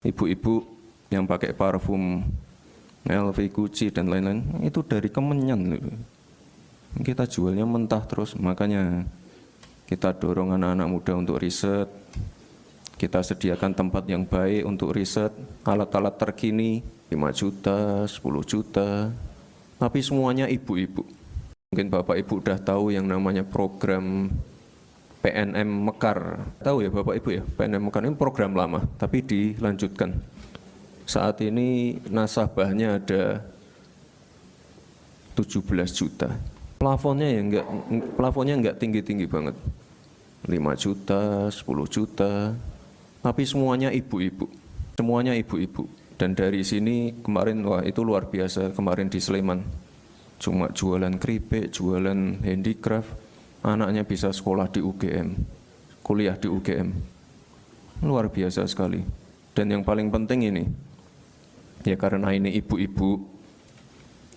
Ibu-ibu yang pakai parfum LV, Gucci dan lain-lain itu dari Kemenyan. Kita jualnya mentah terus, makanya kita dorong anak-anak muda untuk riset. Kita sediakan tempat yang baik untuk riset, alat-alat terkini 5 juta, 10 juta. Tapi semuanya ibu-ibu. Mungkin Bapak Ibu udah tahu yang namanya program PNM Mekar. Tahu ya Bapak Ibu ya, PNM Mekar ini program lama, tapi dilanjutkan. Saat ini nasabahnya ada 17 juta. Plafonnya enggak tinggi-tinggi banget. 5 juta, 10 juta. Tapi semuanya ibu-ibu. Semuanya ibu-ibu. Dan dari sini kemarin, wah itu luar biasa, kemarin di Sleman. Cuma jualan keripik, jualan handicraft, anaknya bisa sekolah di UGM, kuliah di UGM. Luar biasa sekali. Dan yang paling penting ini, ya karena ini ibu-ibu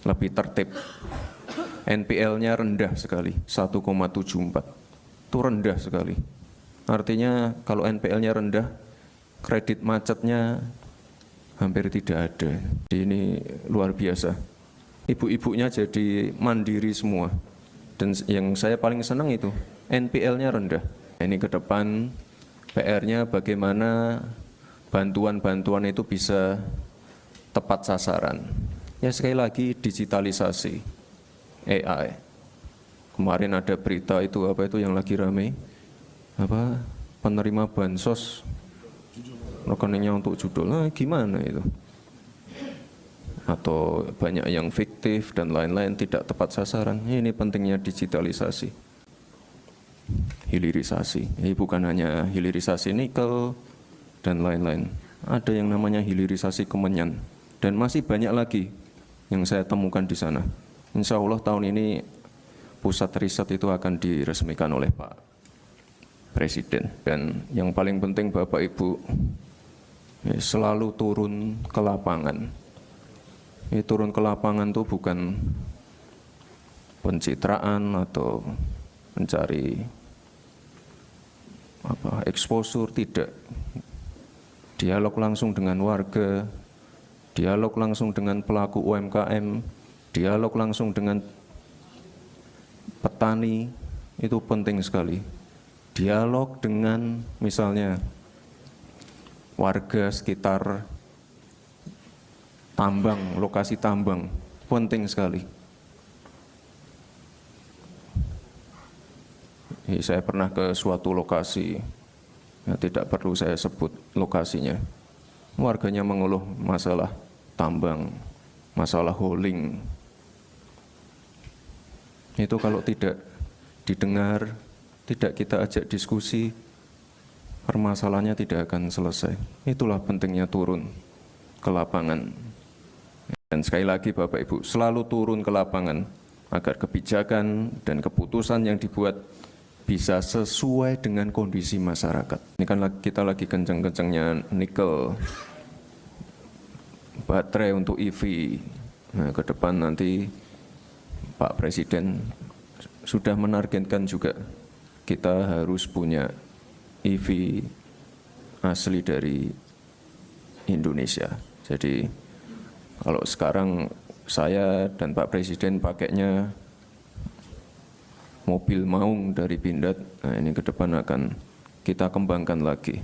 lebih tertib. NPL-nya rendah sekali, 1,74. Itu rendah sekali. Artinya kalau NPL-nya rendah, kredit macetnya hampir tidak ada. Ini luar biasa. Ibu-ibunya jadi mandiri semua. Dan yang saya paling senang itu, NPL-nya rendah. Ini ke depan PR-nya bagaimana bantuan-bantuan itu bisa tepat sasaran. Ya sekali lagi digitalisasi, AI. Kemarin ada berita itu apa itu yang lagi rame, apa penerima bansos rekeningnya untuk judul, nah, gimana itu? Atau banyak yang fiktif dan lain-lain tidak tepat sasaran. Ini pentingnya digitalisasi, hilirisasi. Bukan hanya hilirisasi nikel dan lain-lain. Ada yang namanya hilirisasi Kemenyan dan masih banyak lagi yang saya temukan di sana. Insya Allah tahun ini pusat riset itu akan diresmikan oleh Pak Presiden. Dan yang paling penting Bapak Ibu selalu turun ke lapangan. Turun ke lapangan itu bukan pencitraan atau mencari exposure, tidak. Dialog langsung dengan warga, dialog langsung dengan pelaku UMKM, dialog langsung dengan petani, itu penting sekali. Dialog dengan misalnya warga sekitar tambang, lokasi tambang, penting sekali. Saya pernah ke suatu lokasi, ya, tidak perlu saya sebut lokasinya. Warganya mengeluh masalah tambang, masalah hauling. Itu kalau tidak didengar, tidak kita ajak diskusi, permasalahannya tidak akan selesai. Itulah pentingnya turun ke lapangan. Dan sekali lagi Bapak Ibu, selalu turun ke lapangan agar kebijakan dan keputusan yang dibuat bisa sesuai dengan kondisi masyarakat. Ini kan kita lagi kenceng-kencengnya nikel, baterai untuk EV. Nah, ke depan nanti Pak Presiden sudah menargetkan juga kita harus punya EV asli dari Indonesia. Jadi kalau sekarang saya dan Pak Presiden pakainya mobil maung dari Pindad, nah ini ke depan akan kita kembangkan lagi.